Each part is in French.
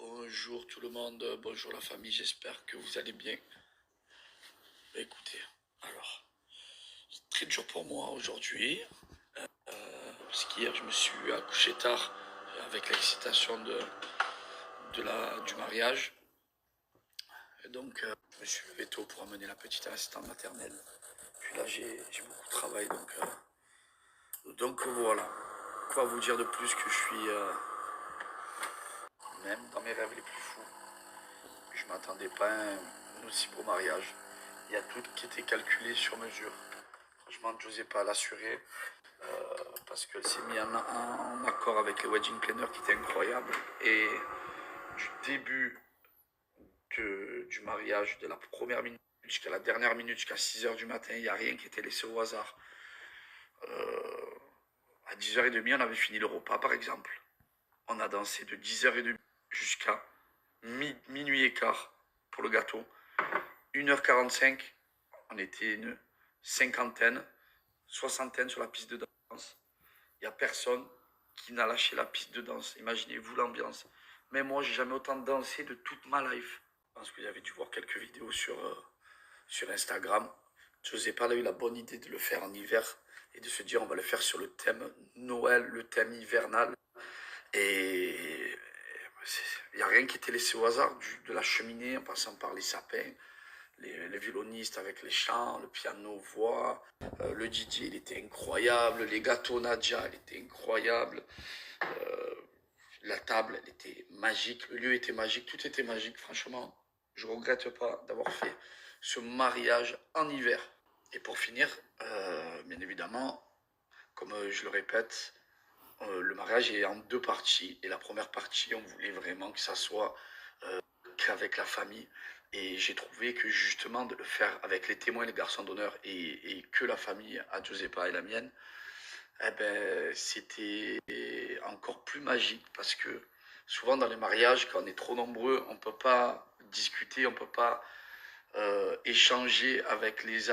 Bonjour tout le monde, bonjour la famille, j'espère que vous allez bien. Écoutez, alors, c'est très dur pour moi aujourd'hui, parce qu'hier je me suis accouché tard avec l'excitation du mariage. Et donc, je me suis levé tôt pour amener la petite à l'assistante maternelle. Puis là, j'ai beaucoup de travail, donc voilà. Quoi vous dire de plus que je suis, même dans mes rêves les plus fous, je m'attendais pas à un aussi beau mariage. Il y a tout qui était calculé sur mesure. Franchement, Giuseppa l'a assuré parce qu'elle s'est mise en accord avec les wedding planners qui étaient incroyables. Et du début du mariage, de la première minute jusqu'à la dernière minute, jusqu'à 6 heures du matin, il n'y a rien qui était laissé au hasard. À 10h30, on avait fini le repas, par exemple. On a dansé de 10h30 jusqu'à minuit et quart pour le gâteau. 1h45, on était une cinquantaine, soixantaine sur la piste de danse. Il n'y a personne qui n'a lâché la piste de danse. Imaginez-vous l'ambiance. Mais moi, j'ai jamais autant dansé de toute ma life. Je pense que vous avez dû voir quelques vidéos sur Instagram. Giuseppa a eu la bonne idée de le faire en hiver et de se dire on va le faire sur le thème Noël, le thème hivernal. Et il n'y a rien qui était laissé au hasard, de la cheminée en passant par les sapins, les violonistes avec les chants, le piano voix, le DJ il était incroyable, les gâteaux Nadia elle était incroyable, la table elle était magique, le lieu était magique, tout était magique, franchement je regrette pas d'avoir fait ce mariage en hiver. Et pour finir, bien évidemment, comme je le répète, le mariage est en deux parties. Et la première partie, on voulait vraiment que ça soit qu'avec la famille. Et j'ai trouvé que justement de le faire avec les témoins et les garçons d'honneur et que la famille à Giuseppa et la mienne, eh ben, c'était encore plus magique parce que souvent dans les mariages, quand on est trop nombreux, on ne peut pas discuter, on ne peut pas échanger avec les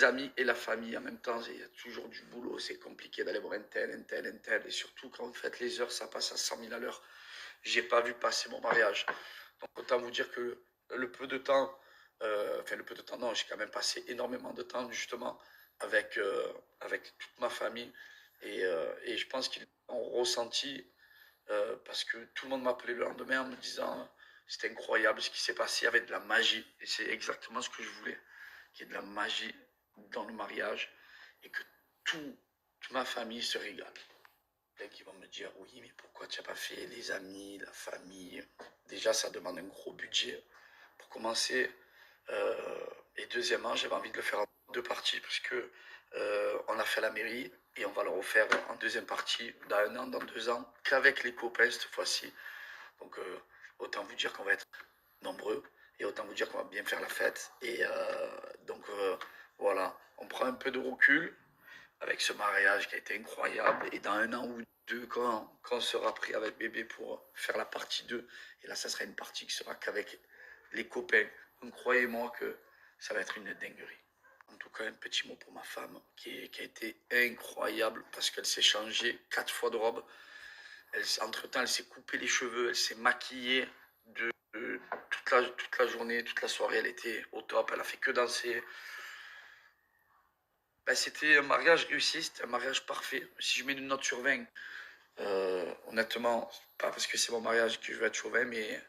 amis et la famille en même temps. Il y a toujours du boulot, c'est compliqué d'aller voir un tel, un tel, un tel. Et surtout quand vous faites les heures, ça passe à 100 000 à l'heure. J'ai pas vu passer mon mariage. Donc autant vous dire que le peu de temps, enfin le peu de temps, non, j'ai quand même passé énormément de temps justement avec toute ma famille. Et je pense qu'ils ont ressenti parce que tout le monde m'appelait le lendemain en me disant c'était incroyable ce qui s'est passé avec de la magie. Et c'est exactement ce que je voulais, qu'il y ait de la magie dans le mariage et que toute ma famille se régale. Et qui vont me dire oui, mais pourquoi tu n'as pas fait les amis, la famille? Déjà, ça demande un gros budget pour commencer. Et deuxièmement, j'avais envie de le faire en deux parties parce que on a fait la mairie et on va le refaire en deuxième partie dans 1 an, dans 2 ans, qu'avec les copains cette fois-ci. Donc autant vous dire qu'on va être nombreux et autant vous dire qu'on va bien faire la fête. Et voilà, on prend un peu de recul avec ce mariage qui a été incroyable. Et dans 1 an ou deux, quand on sera pris avec bébé pour faire la partie 2, et là ça sera une partie qui sera qu'avec les copains. Donc croyez-moi que ça va être une dinguerie. En tout cas, un petit mot pour ma femme qui a été incroyable parce qu'elle s'est changée 4 fois de robe. Entre-temps, elle s'est coupé les cheveux, elle s'est maquillée toute la journée, toute la soirée. Elle était au top, elle a fait que danser. Ben, c'était un mariage réussi, c'était un mariage parfait. Si je mets une note sur 20, honnêtement, pas parce que c'est mon mariage que je vais être sur 20, mais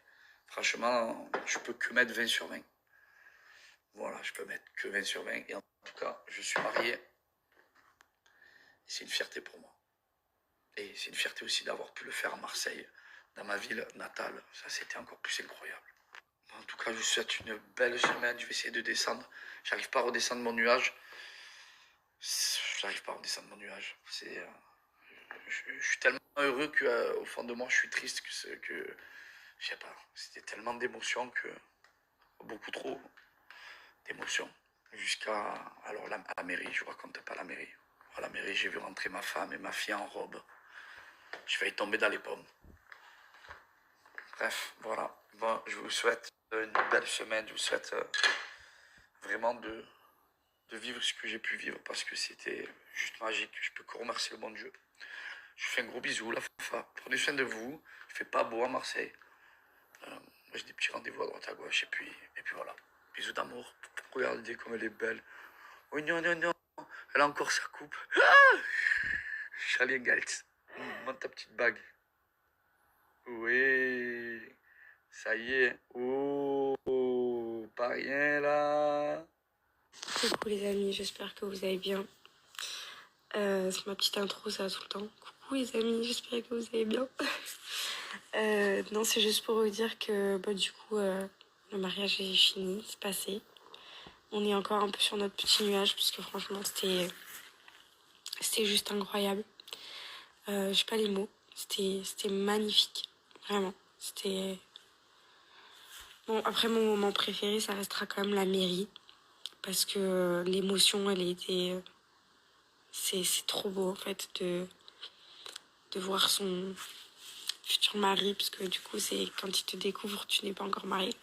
franchement, je peux que mettre 20 sur 20. Voilà, je peux mettre que 20 sur 20. Et en tout cas, je suis marié. Et c'est une fierté pour moi. Et c'est une fierté aussi d'avoir pu le faire à Marseille, dans ma ville natale. Ça, c'était encore plus incroyable. En tout cas, je vous souhaite une belle semaine. Je vais essayer de descendre. J'arrive pas à redescendre mon nuage. J'arrive pas à redescendre mon nuage. Je suis tellement heureux qu'au fond de moi, je suis triste que je sais pas. C'était tellement d'émotions que beaucoup trop d'émotions. Jusqu'à alors à la mairie, je vous raconte pas la mairie. À la mairie, j'ai vu rentrer ma femme et ma fille en robe. Je vais tomber dans les pommes. Bref, voilà. Bon, je vous souhaite une belle semaine. Je vous souhaite vraiment de vivre ce que j'ai pu vivre parce que c'était juste magique. Je peux que remercier le bon Dieu. Je vous fais un gros bisou, la fa. Prenez soin de vous. Il fait pas beau à Marseille. Moi, j'ai des petits rendez-vous à droite à gauche, et puis voilà. Bisous d'amour. Regardez comme elle est belle. Oh non, non, non. Elle a encore sa coupe. Ah, Charlie Galt. Monte ta petite bague. Oui. Ça y est. Oh, oh, pas rien là. Coucou les amis, j'espère que vous allez bien. C'est ma petite intro, ça tout le temps. Coucou les amis, j'espère que vous allez bien. Non, c'est juste pour vous dire que du coup, le mariage est fini, c'est passé. On est encore un peu sur notre petit nuage, parce que franchement, c'était juste incroyable. J'ai pas les mots. C'était magnifique, vraiment. C'était... Bon, après, mon moment préféré, ça restera quand même la mairie, parce que l'émotion, elle a été... C'est trop beau, en fait, de voir son futur mari, parce que du coup, c'est quand il te découvre, tu n'es pas encore marié.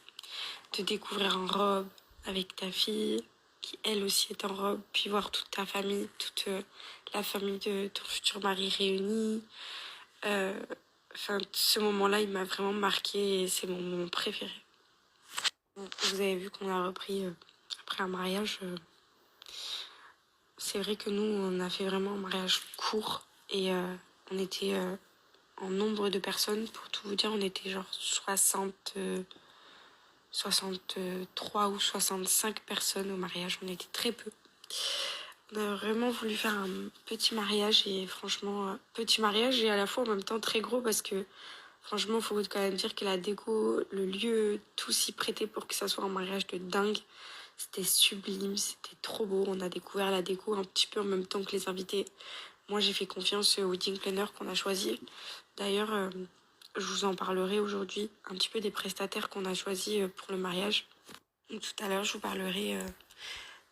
De découvrir en robe avec ta fille, qui elle aussi est en robe, puis voir toute ta famille, toute la famille de ton futur mari réunie. Enfin, ce moment-là, il m'a vraiment marqué et c'est mon moment préféré. Vous avez vu qu'on a repris après un mariage. C'est vrai que nous, on a fait vraiment un mariage court et on était en nombre de personnes. Pour tout vous dire, on était genre 63 ou 65 personnes au mariage. On était très peu. On a vraiment voulu faire un petit mariage et franchement, petit mariage et à la fois en même temps très gros parce que franchement, il faut quand même dire que la déco, le lieu, tout s'y prêtait pour que ça soit un mariage de dingue. C'était sublime, c'était trop beau. On a découvert la déco un petit peu en même temps que les invités. Moi, j'ai fait confiance au wedding planner qu'on a choisi. D'ailleurs, je vous en parlerai aujourd'hui un petit peu des prestataires qu'on a choisis pour le mariage. Tout à l'heure, je vous parlerai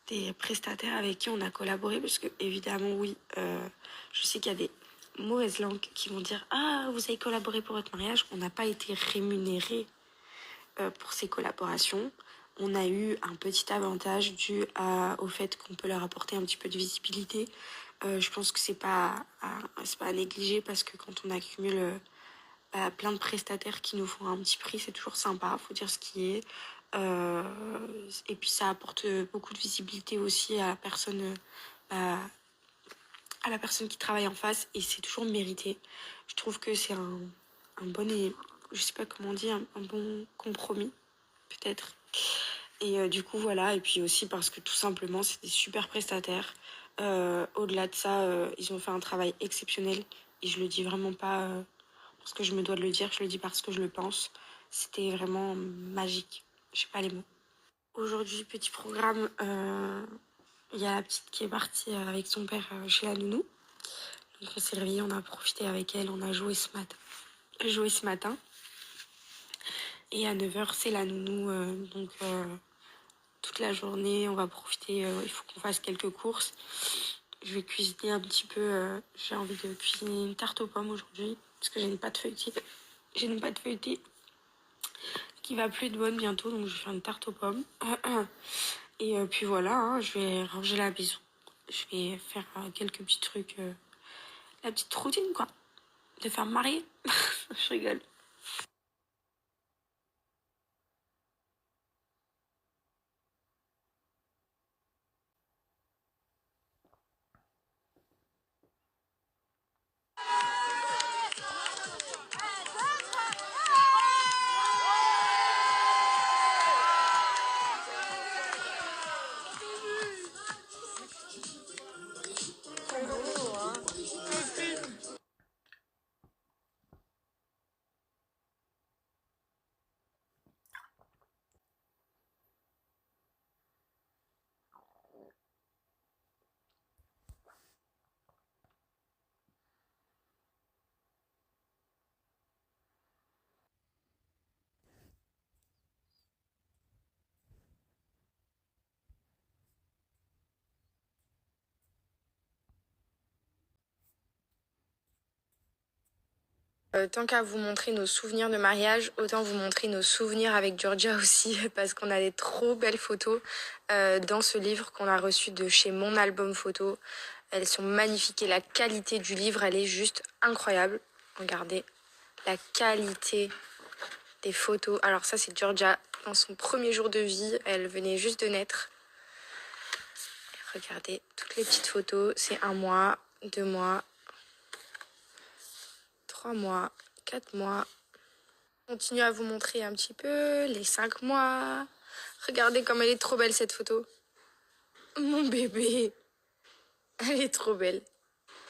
des prestataires avec qui on a collaboré parce que, évidemment, oui, je sais qu'il y a des mauvaises langues qui vont dire ah, vous avez collaboré pour votre mariage. On n'a pas été rémunérés pour ces collaborations. On a eu un petit avantage dû au fait qu'on peut leur apporter un petit peu de visibilité. Je pense que c'est pas à négliger parce que quand on accumule plein de prestataires qui nous font un petit prix, c'est toujours sympa, faut dire ce qui est. Et puis ça apporte beaucoup de visibilité aussi à la personne qui travaille en face et c'est toujours mérité. Je trouve que c'est un bon et je sais pas comment on dit, un bon compromis peut-être. Et du coup voilà, et puis aussi parce que tout simplement c'est des super prestataires. Au-delà de ça, ils ont fait un travail exceptionnel et je le dis vraiment pas parce que je me dois de le dire, je le dis parce que je le pense. C'était vraiment magique. J'ai pas les mots. Aujourd'hui, petit programme, il y a la petite qui est partie avec son père chez la nounou. Donc on s'est réveillé, on a profité avec elle, on a joué ce matin. Et à 9h, c'est la nounou. Donc toute la journée, on va profiter. Il faut qu'on fasse quelques courses. Je vais cuisiner un petit peu. J'ai envie de cuisiner une tarte aux pommes aujourd'hui. Parce que j'ai une pâte feuilletée. J'ai une pâte feuilletée qui va plus être bonne bientôt. Donc je vais faire une tarte aux pommes. Et puis voilà, hein, je vais ranger la maison. Je vais faire quelques petits trucs. La petite routine, quoi. De faire marier. Je rigole. Tant qu'à vous montrer nos souvenirs de mariage, autant vous montrer nos souvenirs avec Georgia aussi, parce qu'on a des trop belles photos dans ce livre qu'on a reçu de chez Mon Album Photo. Elles sont magnifiques et la qualité du livre, elle est juste incroyable. Regardez la qualité des photos. Alors ça, c'est Georgia dans son premier jour de vie. Elle venait juste de naître. Regardez, toutes les petites photos. C'est 1 mois, 2 mois, 3 mois, 4 mois. Je continue à vous montrer un petit peu les 5 mois. Regardez comme elle est trop belle cette photo. Mon bébé. Elle est trop belle.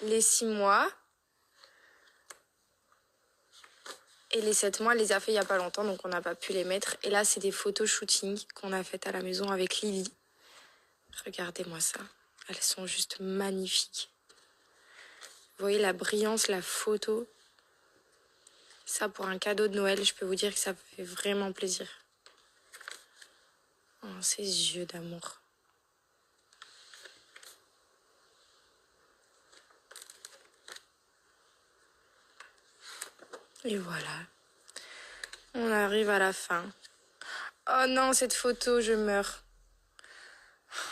Les 6 mois. Et les 7 mois, elle les a fait il n'y a pas longtemps, donc on n'a pas pu les mettre. Et là, c'est des photos shooting qu'on a faites à la maison avec Lily. Regardez-moi ça. Elles sont juste magnifiques. Vous voyez la brillance, la photo. Ça, pour un cadeau de Noël, je peux vous dire que ça fait vraiment plaisir. Oh, ces yeux d'amour. Et voilà. On arrive à la fin. Oh non, cette photo, je meurs.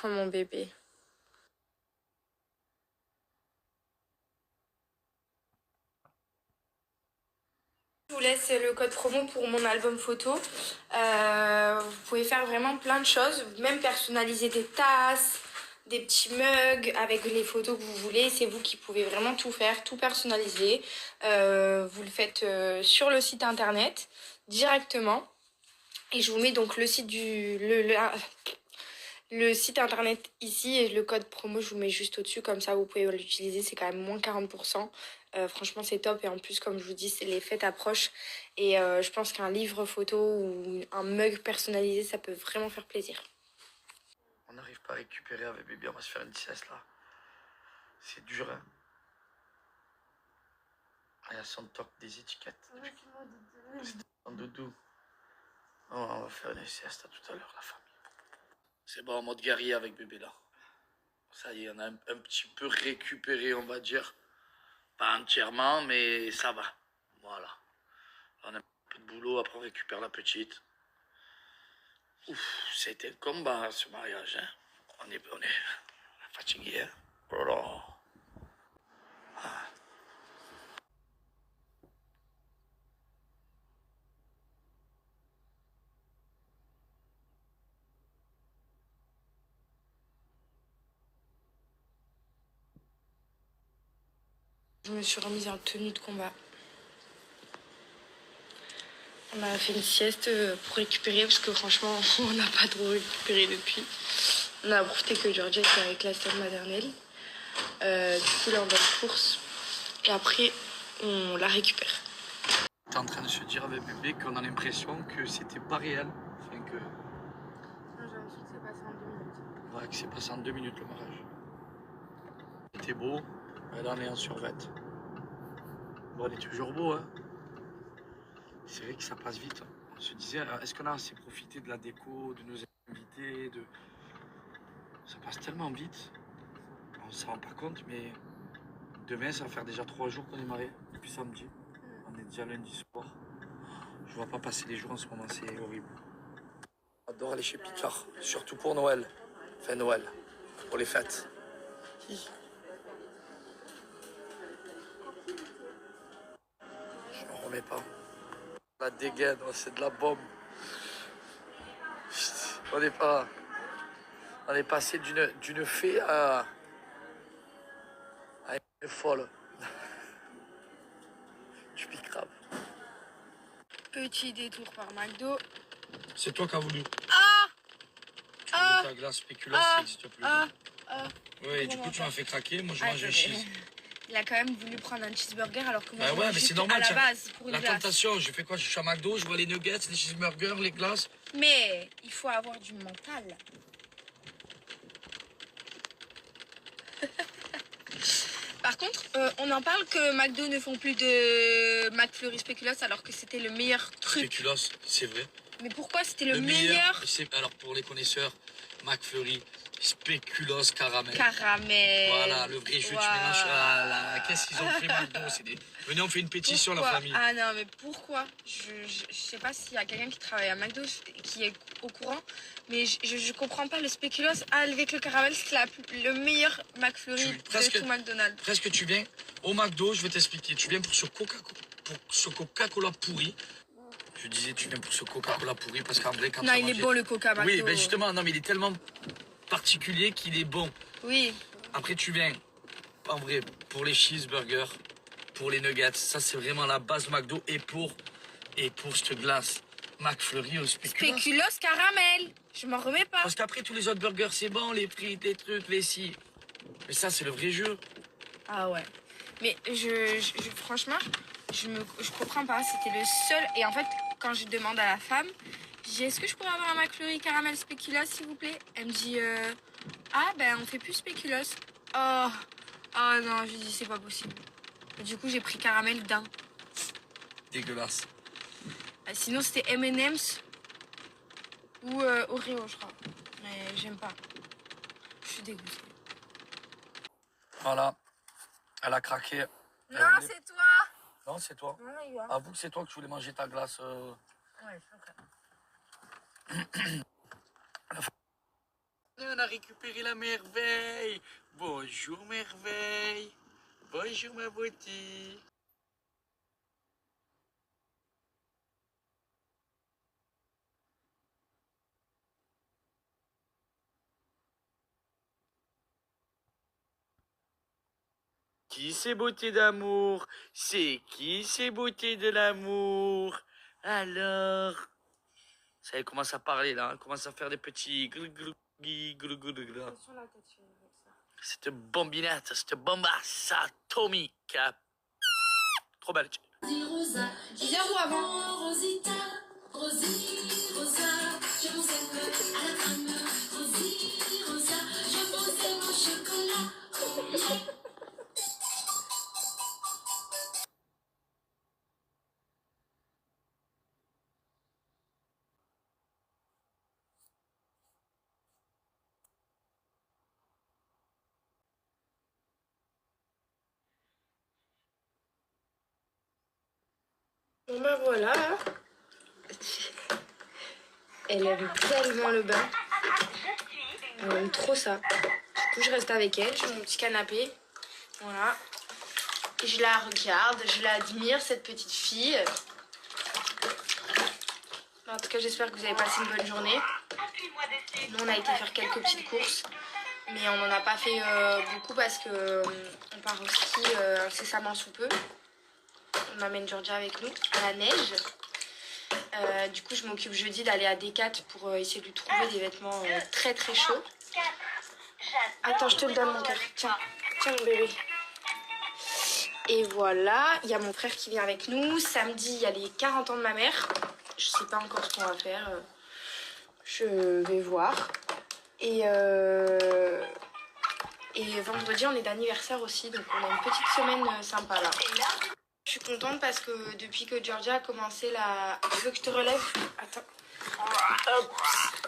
Oh mon bébé. Je vous laisse le code promo pour mon album photo. Vous pouvez faire vraiment plein de choses, même personnaliser des tasses, des petits mugs avec les photos que vous voulez. C'est vous qui pouvez vraiment tout faire, tout personnaliser. Vous le faites sur le site internet directement. Et je vous mets donc le site le site internet ici et le code promo je vous mets juste au-dessus, comme ça vous pouvez l'utiliser, c'est quand même moins 40%. Franchement c'est top, et en plus comme je vous dis les fêtes approchent, et je pense qu'un livre photo ou un mug personnalisé ça peut vraiment faire plaisir. On n'arrive pas à récupérer avec bébé, on va se faire une sieste là. C'est dur, hein. Ah, il y a son top des étiquettes. C'est son doudou. Oh, on va faire une sieste à tout à l'heure, la famille. C'est bon, en mode guerrier avec bébé là. Ça y est, on a un petit peu récupéré, on va dire. Pas entièrement, mais ça va. Voilà. On a un peu de boulot, après on récupère la petite. Ouf, c'était le combat ce mariage, hein. On est fatigué, hein. Oh là là. Ah. Je me suis remise en tenue de combat. On a fait une sieste pour récupérer, parce que franchement on n'a pas trop récupéré depuis. On a profité que Georgia était avec la sœur maternelle. Du coup là on va aux courses et après on la récupère. T'es en train de se dire avec bébé qu'on a l'impression que c'était pas réel. Enfin que... J'ai l'impression que c'est passé en 2 minutes. Ouais, que c'est passé en 2 minutes le mariage. C'était beau, mais là on est en survette. Bon, on est toujours beau, hein. C'est vrai que ça passe vite. On se disait, est-ce qu'on a assez profité de la déco, de nos invités, de... Ça passe tellement vite. On se rend pas compte, mais demain, ça va faire déjà 3 jours qu'on est mariés, depuis samedi. On est déjà lundi soir. Je vois pas passer les jours en ce moment, c'est horrible. J'adore aller chez Picard, surtout pour Noël. Enfin, Noël, pour les fêtes. Je m'en remets pas. La dégaine, c'est de la bombe. On n'est pas... On est passé d'une fée à une folle. Tu piques grave. Petit détour par McDo. C'est toi qui as voulu. Tu Ah voulais ta glace spéculaire, ça n'existe plus. Ouais, du coup, tu m'as fait craquer. Moi, je mange un cheese. Il a quand même voulu prendre un cheeseburger alors que moi Bah ouais, mais c'est normal. à la base pour une la glace. tentation, je fais quoi? Je suis à McDo, je vois les nuggets, les cheeseburgers, les glaces. Mais il faut avoir du mental. Par contre, on en parle que McDo ne font plus de McFlurry Spéculoos alors que c'était le meilleur truc. Spéculoos, c'est vrai. Mais pourquoi c'était le meilleur? Alors pour les connaisseurs, McFlurry, Spéculoos caramel. Caramel. Voilà, le vrai jeu, tu mélanges à la... Qu'est-ce qu'ils ont fait McDo? Venez, on fait une pétition, pourquoi? La famille. Ah non, mais pourquoi? Je sais pas s'il y a quelqu'un qui travaille à McDo qui est au courant, mais je comprends pas le spéculoos. Ah, avec le caramel, c'est le meilleur McFlurry de tout McDonald's. Presque tu viens au McDo, je vais t'expliquer. Tu viens pour ce Coca-Cola pourri. Je disais, tu viens pour ce Coca-Cola pourri parce qu'en vrai, quand Non, tu as il est mangé- bon le Coca McDo. Oui, ben justement, non, mais il est tellement particulier qu'il est bon. Oui. Après, tu viens, en vrai, pour les cheeseburgers, pour les nuggets, ça c'est vraiment la base McDo. Et pour cette glace McFlurry au spéculoos. Spéculoos caramel. Je m'en remets pas. Parce qu'après, tous les autres burgers, c'est bon, les frites, les trucs, les si. Mais ça, c'est le vrai jeu. Ah ouais. Mais franchement, je comprends pas. C'était le seul. Et en fait, quand je demande à la femme, je dis est-ce que je pourrais avoir un McFlurry caramel spéculoos s'il vous plaît? Elle me dit ah ben on fait plus spéculoos. Oh, oh non, je lui dis c'est pas possible. Et du coup j'ai pris caramel d'un. Dégueulasse. Sinon c'était M&M's ou Oreo je crois. Mais j'aime pas. Je suis dégoûtée. Voilà. Elle a craqué. Non, Elle voulait- c'est toi. Non, c'est toi. Non, il va. Avoue que c'est toi que tu voulais manger ta glace. Ouais, je peux faire. On a récupéré la merveille. Bonjour merveille. Bonjour ma beauté. Qui c'est beauté d'amour? C'est qui c'est beauté de l'amour? Alors, ça y est, elle commence à parler là, elle commence à faire des petits glou. Cette bombinette, cette bombasse atomique. Trop belle. Zéro avant. Rosita, Rosie, Rosa, je vous aime à la crème. Rosie, Rosa, je vous aime au chocolat. Oh yeah. Bon ben voilà. Elle aime tellement le bain. Elle aime trop ça. Du coup je reste avec elle sur mon petit canapé. Voilà. Et je la regarde, je l'admire cette petite fille. En tout cas j'espère que vous avez passé une bonne journée. Nous on a été faire quelques petites courses. Mais on n'en a pas fait beaucoup parce que on part au ski incessamment sous peu. On amène Georgia avec nous à la neige. Du coup, je m'occupe jeudi d'aller à Decat pour essayer de lui trouver des vêtements très très chauds. Attends, je te le donne mon cœur. Tiens, tiens mon bébé. Et voilà, il y a mon frère qui vient avec nous. Samedi, il y a les 40 ans de ma mère. Je sais pas encore ce qu'on va faire. Je vais voir. Et vendredi, on est d'anniversaire aussi. Donc on a une petite semaine sympa là. Je suis contente parce que depuis que Georgia a commencé la... Tu veux que je te relève? Attends.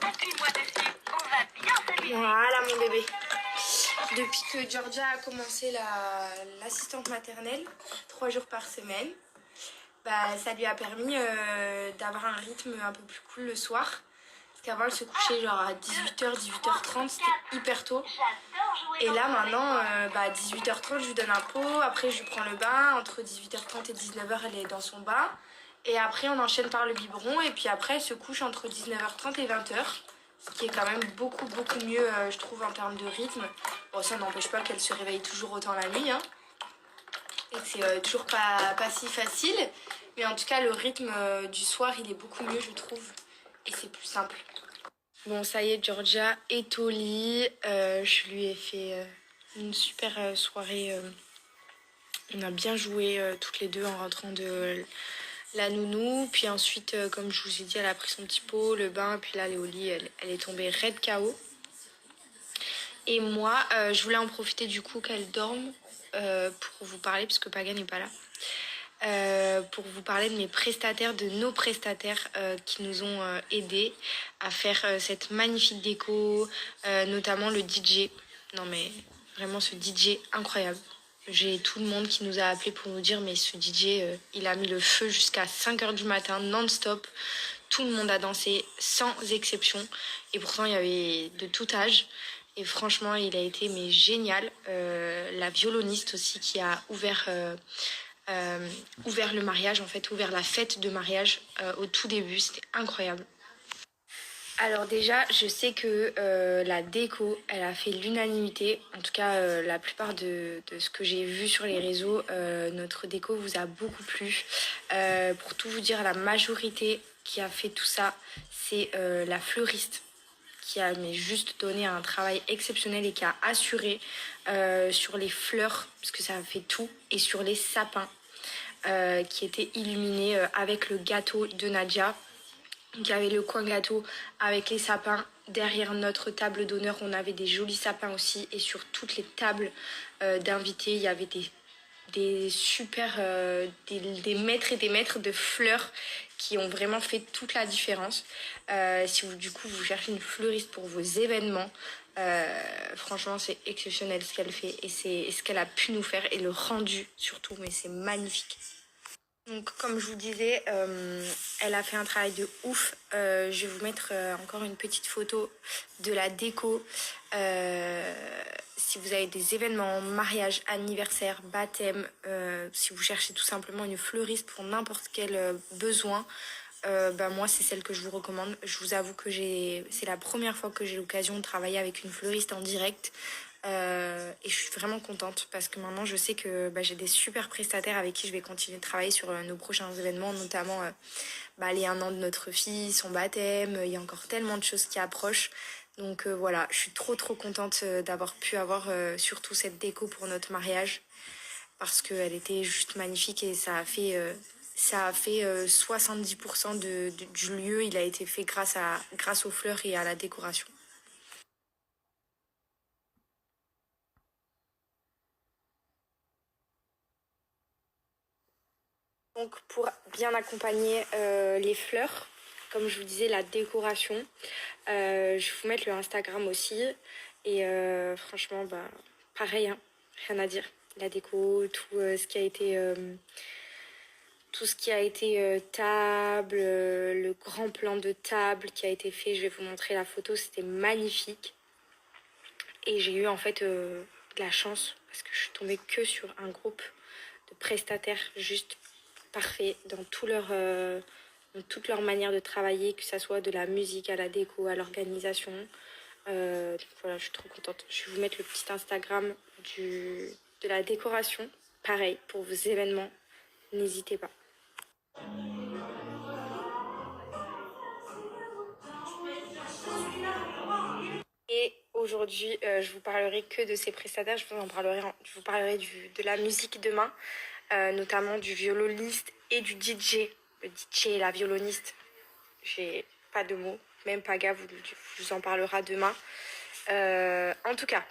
Appuie-moi dessus, on va bien s'amuser. Voilà mon bébé. Depuis que Georgia a commencé l'assistante maternelle, 3 jours par semaine, bah, ça lui a permis d'avoir un rythme un peu plus cool le soir. Parce qu'avant elle se couchait genre à 18h, 18h30, c'était hyper tôt. Et là maintenant, à 18h30 je lui donne un pot, après je lui prends le bain, entre 18h30 et 19h elle est dans son bain. Et après on enchaîne par le biberon et puis après elle se couche entre 19h30 et 20h. Ce qui est quand même beaucoup mieux je trouve en termes de rythme. Bon ça n'empêche pas qu'elle se réveille toujours autant la nuit. Hein. Et que c'est toujours pas si facile. Mais en tout cas le rythme du soir il est beaucoup mieux je trouve. Et c'est plus simple. Bon ça y est, Georgia est au lit. Je lui ai fait une super soirée. On a bien joué toutes les deux en rentrant de la nounou. Puis ensuite, comme je vous ai dit, elle a pris son petit pot, le bain. Puis là, elle est au lit, elle est tombée raide KO. Et moi, je voulais en profiter du coup qu'elle dorme pour vous parler, parce que Paga n'est pas là. Pour vous parler de mes prestataires, de nos prestataires qui nous ont aidés à faire cette magnifique déco, notamment le DJ. Non mais vraiment ce DJ incroyable. J'ai tout le monde qui nous a appelé pour nous dire mais ce DJ il a mis le feu jusqu'à 5h du matin non-stop. Tout le monde a dansé sans exception et pourtant il y avait de tout âge. Et franchement il a été mais génial. La violoniste aussi qui a ouvert ouvert le mariage, en fait, ouvert la fête de mariage au tout début. C'était incroyable. Alors déjà, je sais que la déco, elle a fait l'unanimité. En tout cas, la plupart de ce que j'ai vu sur les réseaux, notre déco vous a beaucoup plu. Pour tout vous dire, la majorité qui a fait tout ça, c'est la fleuriste qui a mais juste donné un travail exceptionnel et qui a assuré sur les fleurs, parce que ça a fait tout, et sur les sapins qui étaient illuminés avec le gâteau de Nadia. Donc il y avait le coin gâteau avec les sapins. Derrière notre table d'honneur, on avait des jolis sapins aussi. Et sur toutes les tables d'invités, il y avait des super, des mètres et des mètres de fleurs qui ont vraiment fait toute la différence. Si vous, du coup, vous cherchez une fleuriste pour vos événements, franchement, c'est exceptionnel ce qu'elle fait et c'est ce qu'elle a pu nous faire et le rendu surtout, mais c'est magnifique. Donc, comme je vous disais, elle a fait un travail de ouf. Je vais vous mettre encore une petite photo de la déco. Si vous avez des événements, mariage, anniversaire, baptême, si vous cherchez tout simplement une fleuriste pour n'importe quel besoin, moi c'est celle que je vous recommande. Je vous avoue que c'est la première fois que j'ai l'occasion de travailler avec une fleuriste en direct. Et je suis vraiment contente parce que maintenant je sais que j'ai des super prestataires avec qui je vais continuer de travailler sur nos prochains événements, notamment les 1 an de notre fille, son baptême. Il y a encore tellement de choses qui approchent. Donc voilà, je suis trop contente d'avoir pu avoir surtout cette déco pour notre mariage parce qu'elle était juste magnifique et ça a fait 70% du lieu. Il a été fait grâce aux fleurs et à la décoration. Donc pour bien accompagner les fleurs, comme je vous disais, la décoration, je vais vous mettre le Instagram aussi. Et franchement, pareil, hein, rien à dire. La déco, tout ce qui a été table, le grand plan de table qui a été fait. Je vais vous montrer la photo, c'était magnifique. Et j'ai eu en fait de la chance parce que je suis tombée que sur un groupe de prestataires juste parfaits dans toute leur manière de travailler, que ça soit de la musique à la déco, à l'organisation. Donc voilà, je suis trop contente. Je vais vous mettre le petit Instagram de la décoration. Pareil, pour vos événements, n'hésitez pas. Et aujourd'hui, je vous parlerai que de ces prestataires. Je vous parlerai de la musique demain, notamment du violoniste et du DJ. Le DJ et la violoniste, j'ai pas de mots. Même Paga vous en parlera demain. En tout cas,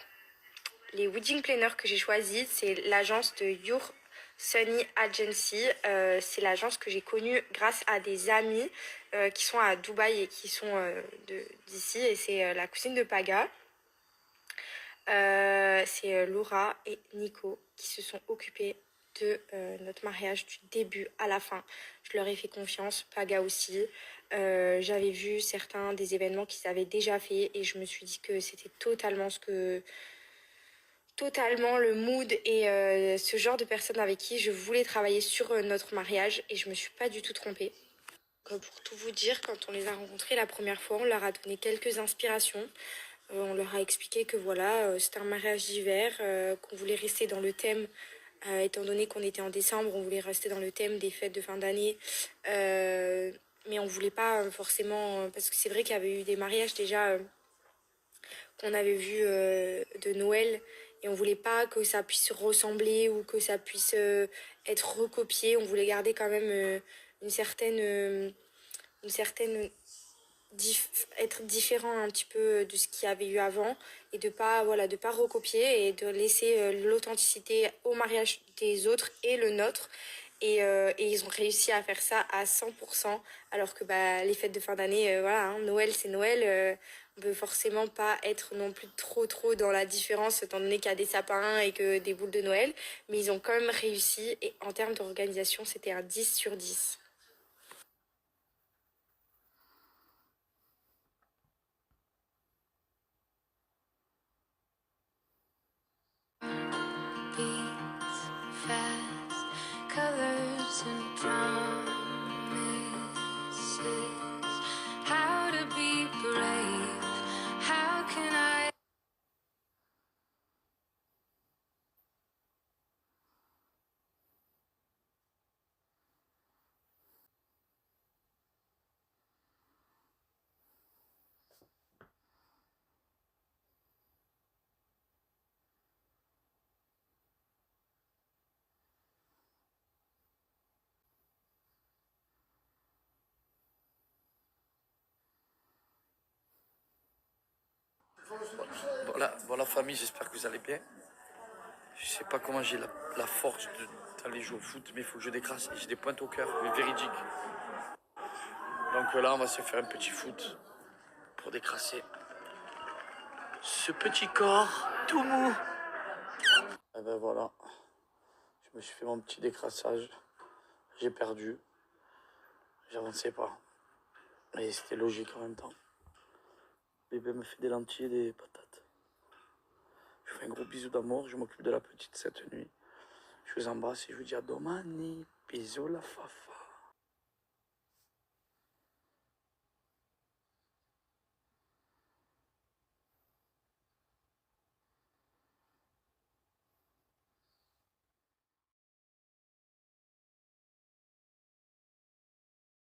les wedding planners que j'ai choisis, c'est l'agence de Your Sunny Agency. C'est l'agence que j'ai connue grâce à des amis qui sont à Dubaï et qui sont d'ici. Et c'est la cousine de Paga. C'est Laura et Nico qui se sont occupés de notre mariage du début à la fin. Je leur ai fait confiance, Paga aussi. J'avais vu certains des événements qu'ils avaient déjà fait et je me suis dit que c'était totalement le mood et ce genre de personne avec qui je voulais travailler sur notre mariage et je me suis pas du tout trompée. Pour tout vous dire, quand on les a rencontrés la première fois, on leur a donné quelques inspirations. On leur a expliqué que voilà, c'était un mariage d'hiver, qu'on voulait rester dans le thème, étant donné qu'on était en décembre, on voulait rester dans le thème des fêtes de fin d'année. Mais on voulait pas forcément, parce que c'est vrai qu'il y avait eu des mariages déjà qu'on avait vus de Noël, et on voulait pas que ça puisse ressembler ou que ça puisse être recopié. On voulait garder quand même une certaine être différent un petit peu de ce qu'il y avait eu avant et de pas recopier et de laisser l'authenticité au mariage des autres et le nôtre et ils ont réussi à faire ça à 100% alors que les fêtes de fin d'année Noël c'est Noël, on peut forcément pas être non plus trop dans la différence étant donné qu'il y a des sapins et que des boules de Noël, mais ils ont quand même réussi et en termes d'organisation c'était un 10 sur 10. promises. How to be brave? How can I? Voilà famille, j'espère que vous allez bien. Je sais pas comment j'ai la force d'aller jouer au foot, mais il faut que je décrasse. J'ai des pointes au cœur, mais véridiques. Donc là, on va se faire un petit foot pour décrasser ce petit corps tout mou. Et ben voilà, je me suis fait mon petit décrassage. J'ai perdu. J'avançais pas. Et c'était logique en même temps. Bébé me fait des lentilles et des patates. Je fais un gros bisou d'amour. Je m'occupe de la petite cette nuit. Je vous embrasse et je vous dis à domani. Bisous la fafa.